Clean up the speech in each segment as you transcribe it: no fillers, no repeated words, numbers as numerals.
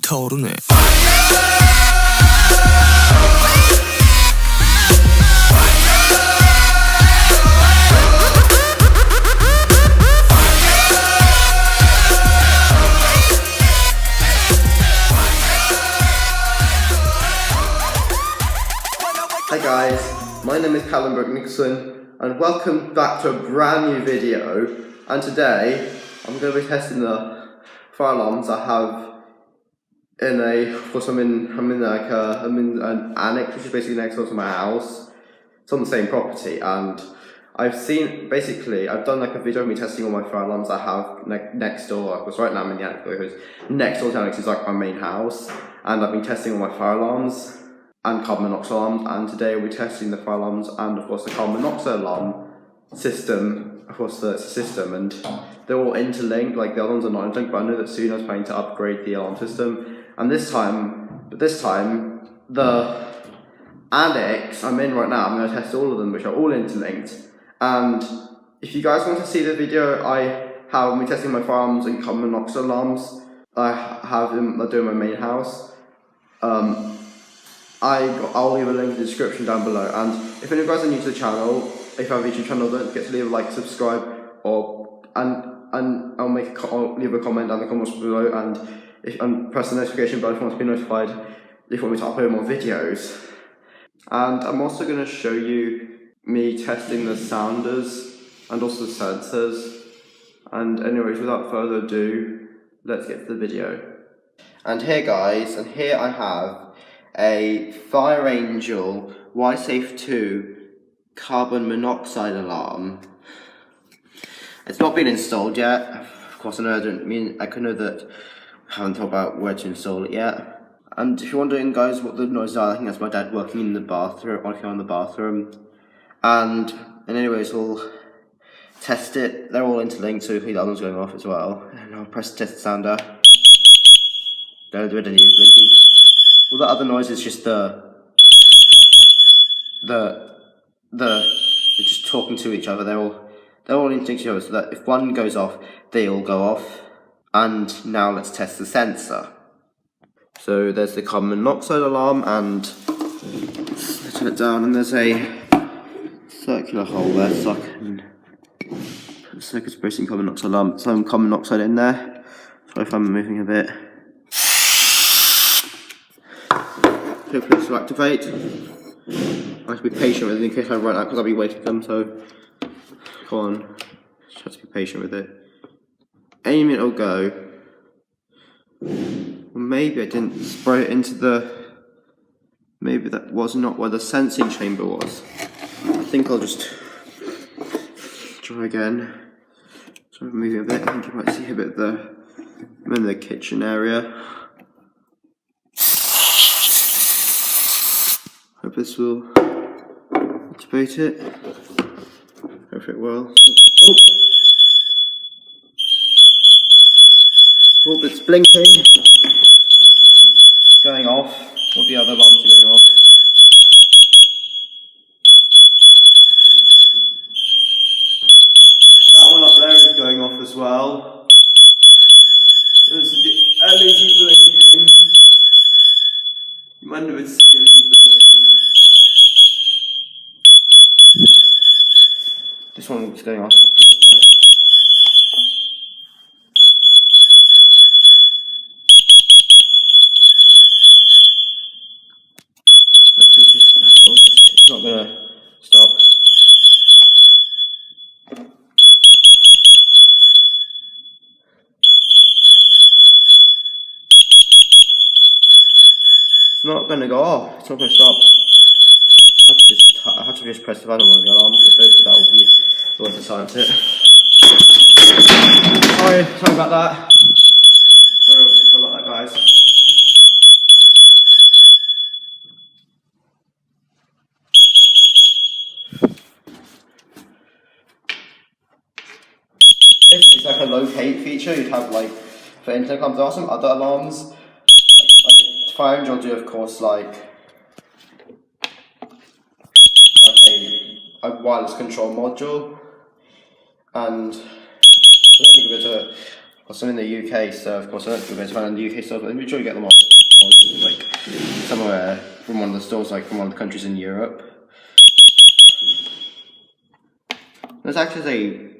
불타오르네. Hi guys, my name is Callum Brooke-Nicholson and welcome back to a brand new video. And today I'm going to be testing the fire alarms I have in I'm in an annex, which is basically next door to my house. It's on the same property, and I've done like a video of me testing all my fire alarms I have next door, because right now I'm in the annex because next door to annex is like my main house, and I've been testing all my fire alarms and carbon monoxide alarms, and today we'll be testing the fire alarms and of course the carbon monoxide alarm system. Of course it's a system and they're all interlinked, like the other ones are not interlinked, but I know that soon I was planning to upgrade the alarm system, and this time the annex I'm in right now, I'm going to test all of them, which are all interlinked. And if you guys want to see the video I have me testing my fire alarms and carbon monoxide alarms, I do in my main house. I'll leave a link in the description down below, and if any of you guys are new to the channel, if you have a YouTube channel, don't forget to leave a like, subscribe, and I'll leave a comment down in the comments below, and press the notification bell if you want to be notified if you want me to upload more videos. And I'm also going to show you me testing the sounders and also the sensors. And anyways, without further ado, let's get to the video. And here guys, here I have a FireAngel Y-Safe 2 carbon monoxide alarm. It's not been installed yet. Of course, I know that I haven't thought about where to install it yet. And if you're wondering, guys, what the noises are, I think that's my dad working on the bathroom. And anyways, we'll test it. They're all interlinked, so hopefully the other one's going off as well. And I'll press the test sounder. Don't do it any blinking. All the other noise is just they're just talking to each other. They're all interlinked to each other, so that if one goes off, they all go off. And now let's test the sensor. So there's the carbon monoxide alarm, and let's turn it down, and there's a circular hole there, so I can put the circuit spacing carbon monoxide alarm, some carbon monoxide in there. Sorry if I'm moving a bit. Hopefully this will activate. I have to be patient with it in case I run out, because I'll be waiting for them, so come on, just have to be patient with it. Any minute it'll go. Well, maybe I didn't spray it into maybe that was not where the sensing chamber was. I think I'll just try again. So I'm moving a bit. I think you might see a bit of the kitchen area. Hope this will activate it. Hope it will. Oh, it's blinking. It's going off. All the other alarms are going off. That one up there is going off as well. There's the LED blinking. You might know it's the LED blinking. This one is going off. It's not gonna stop. It's not gonna go off. It's not gonna stop. I have to just press the button on the alarms, so hopefully that will be the way to silence it. Sorry about that. Sorry about that, guys. It's like a locate feature you'd have, like, for intercoms. There are some other alarms, like FireAngel do, of course, like a wireless control module, and I don't think of it course, I'm in the UK, so of course I don't think we're going to find in the UK store, but I'm sure you get them off like somewhere from one of the stores, like from one of the countries in Europe. There's actually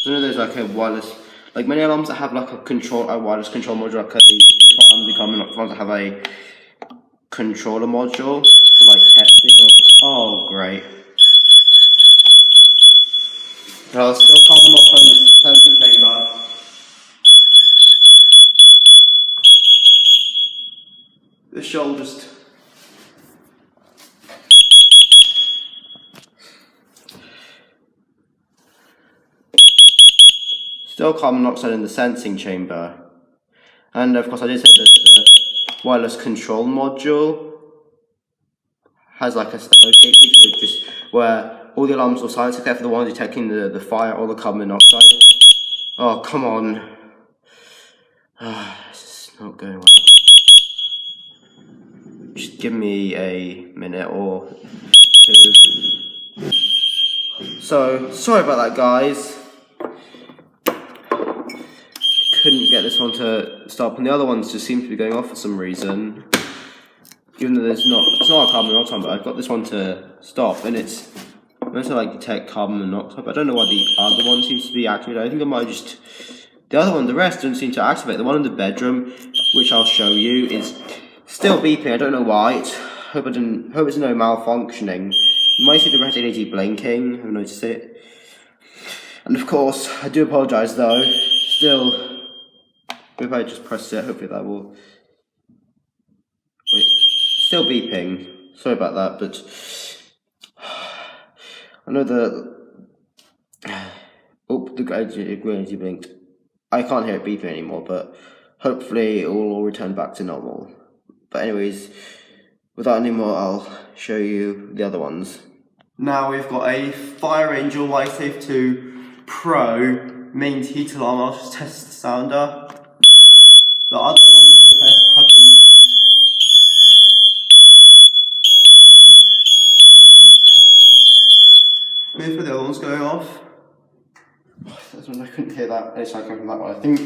I know there's like a wireless, like many alarms that have like a wireless control module, like the alarms become ones that have a controller module for like testing or, oh great. I'll still can't not phone the sensing chamber. The shoal just still carbon monoxide in the sensing chamber. And of course I did say that the wireless control module has like a locate feature which is where all the alarms will silence except for the one detecting the fire or the carbon monoxide. Oh come on. This is not going well. Just give me a minute or two. So, sorry about that guys. Couldn't get this one to stop, and the other ones just seem to be going off for some reason. Even though it's not a carbon monoxide, but I've got this one to stop, and it's meant to like detect carbon monoxide, but I don't know why the other one seems to be activated. I think I might just, the other one, the rest don't seem to activate. The one in the bedroom, which I'll show you, is still beeping. I don't know why. Hope it's no malfunctioning. You might see the red LED blinking. I've noticed it. And of course, I do apologise though. Still. If I just press it, hopefully that will. Wait, still beeping. Sorry about that, but I know the. Oh, the green energy blinked. I can't hear it beeping anymore, but hopefully it will all return back to normal. But anyways, without any more, I'll show you the other ones. Now we've got a FireAngel YSafe 2 Pro mains heat alarm. I'll just test the sounder. The other alarms in the test have been wait for the other ones going off. That's one I couldn't hear that. Any sound coming from that one. I think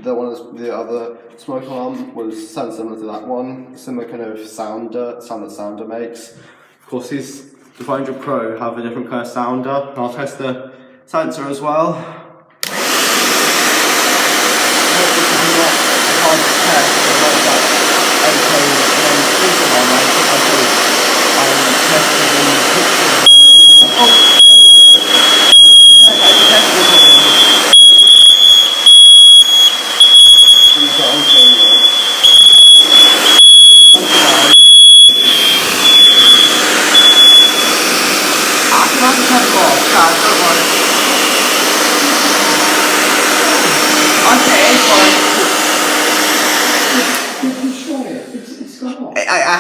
the other smoke alarm was sound similar to that one. Similar kind of sound that sounder makes. Of course, these the FireAngel Pro have a different kind of sounder. And I'll test the sensor as well.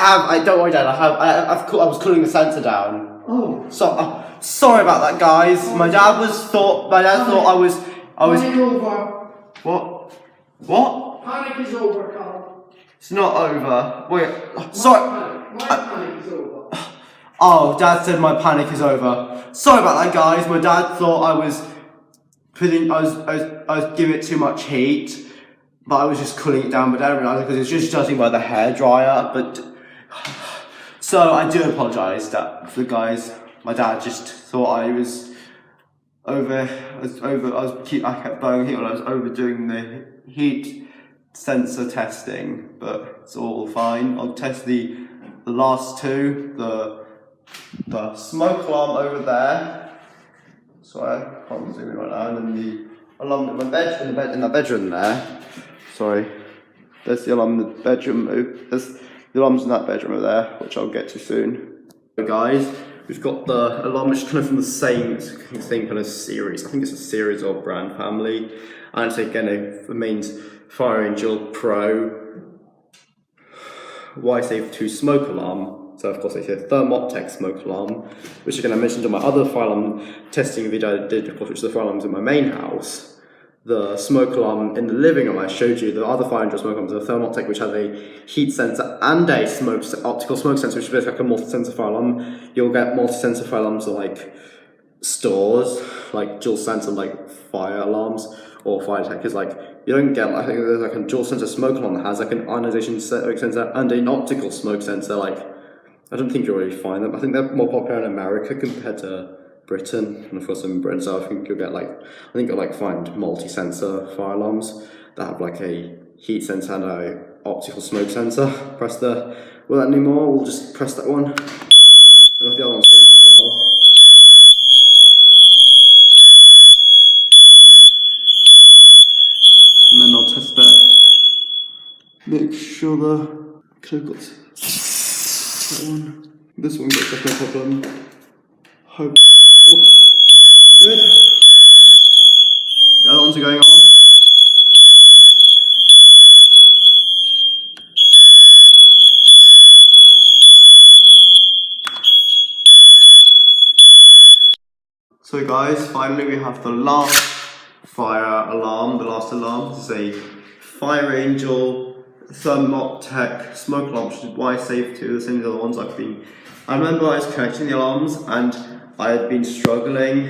I don't worry, Dad. I was cooling the sensor down. Oh. So sorry about that, guys. Oh. My dad thought I was. Panic over. What? Panic is over, Carl. It's not over. Wait. Sorry. My panic is over. Oh, Dad said my panic is over. Sorry about that, guys. My dad thought I was giving it too much heat, but I was just cooling it down. But I didn't realise because it's just judging by the hairdryer. But so I do apologise for the guys. My dad just thought I kept blowing heat when I was overdoing the heat sensor testing, but it's all fine. I'll test the last two, the smoke alarm over there. Sorry, I can't zoom in right now, and then the alarm in the bedroom there. Sorry, there's the alarm in the bedroom. There's the alarms in that bedroom over there, which I'll get to soon. So guys, we've got the alarm which is kind of from the same kind of series. I think it's a series or brand family. And it's again a mains FireAngel Pro YSafe 2 smoke alarm. So of course it's a Thermoptech smoke alarm, which again I mentioned on my other fire alarm testing video I did, of course, which is the fire alarms in my main house. the smoke alarm in the living room I showed you, the other FireAngel smoke alarm is a Thermaltech which has a heat sensor and a optical smoke sensor, which is basically like a multi-sensor fire alarm. You'll get multi-sensor fire alarms at like stores, like dual sensor like fire alarms or fire detectors. Like you don't get, I think there's like a dual sensor smoke alarm that has like an ionization sensor and an optical smoke sensor. Like I don't think you'll really find them. I think they're more popular in America compared to Britain, and of course I'm in Britain, so I think you'll find multi-sensor fire alarms that have like a heat sensor and a optical smoke sensor. Press the, will that anymore? We'll just press that one. And if the other one's as well. And then I'll test that. Make sure the clip got that one. This one got no problem. Hope. Oh, good. The other ones are going on. So guys, finally we have the last fire alarm, the last alarm. This is a FireAngel Thermaltech smoke alarm, which is why I saved two, the same as the other ones I remember I was connecting the alarms and I had been struggling,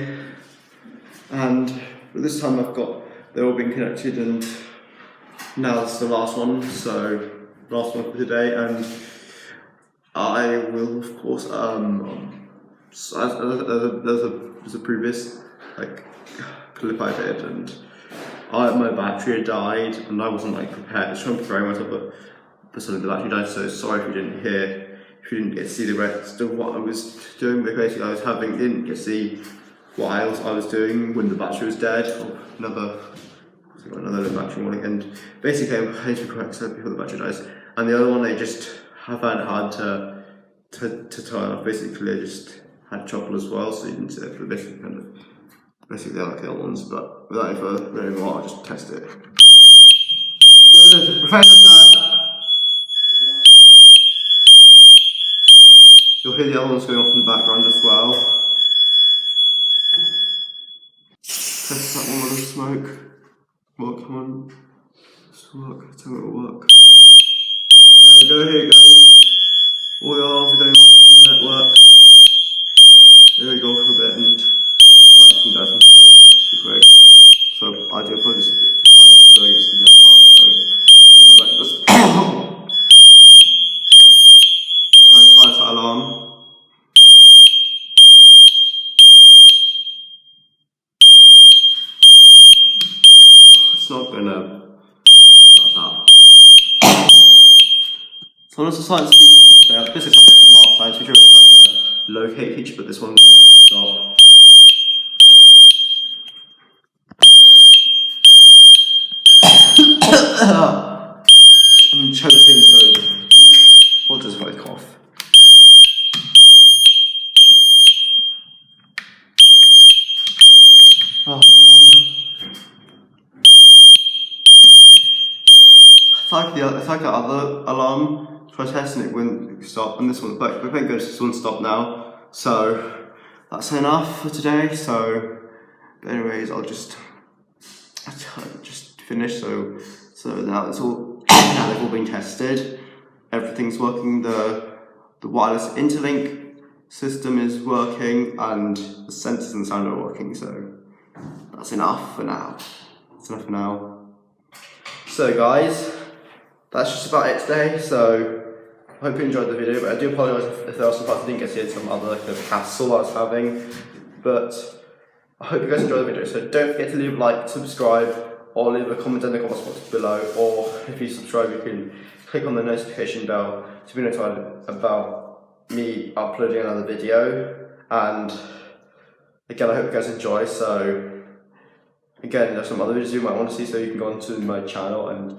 and this time they're all been connected, and now this is the last one, so last one for today, and I will of course, there's a previous like clip I did, and my battery had died and I wasn't like prepared. I was trying to prepare myself, but suddenly the battery died, so sorry if you didn't get to see the rest of what I was doing. But basically didn't get to see what else I was doing when the battery was dead. Oh, another battery warning, and basically I'm going to correct so before the battery dies. And the other one I just haven't had to turn off. Basically I just had trouble as well, so you didn't see it. But basically they're like the other ones, but without any further anymore, I'll just test it. You'll hear the other ones going off in the background as well. Test that one with the smoke. Well, come on. This will work. Tell me it will work. There we go, here it goes. All the alarms are going off in the network. There we go for a bit, and that's some dozen, so that's pretty quick. So I do apologize if I don't get to see the other part, so like this. Try that alarm. It's not gonna. That's out. So on a science feature, this is like a smart science feature, it's like a locate feature, but this one won't stop. I'm choking, so apologize if I cough. Oh, come on. It's like the other alarm. Try testing it, wouldn't stop, and this one, but thank goodness this one stopped now. So that's enough for today. So, but anyways, I'll just finish. So now it's all now they've all been tested. Everything's working. The wireless interlink system is working, and the sensors and sound are working. So that's enough for now. That's enough for now. So guys, that's just about it today. So I hope you enjoyed the video, but I do apologise if there are some parts I didn't get to see, some other like the hassle I was having. But I hope you guys enjoyed the video. So don't forget to leave a like, subscribe, or leave a comment in the comment box below. Or if you subscribe, you can click on the notification bell to be notified about me uploading another video. And again, I hope you guys enjoy. So again, there's some other videos you might want to see, so you can go onto my channel, and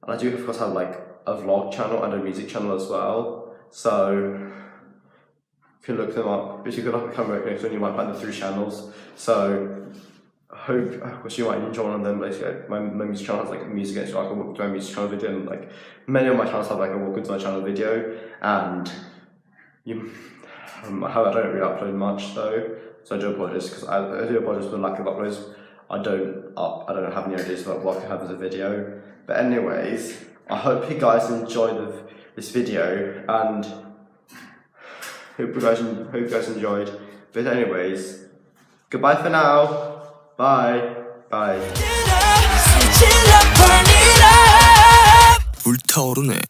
I do of course have like a vlog channel and a music channel as well. So you can look them up. If you can look at camera connection, you might find the 3 channels. So I hope, of course, you might enjoy one of them. Basically, my music channel has like a music into like a walk to my music channel video, and like many of my channels have like a walk into my channel video. And I don't really upload much though, so I do apologise because I do apologise for the lack of uploads. I don't up. I don't have any ideas about what I can have as a video. But anyways, I hope you guys enjoyed this video, and hope you guys enjoyed. But anyways, goodbye for now. Bye. Bye. 불타오르네.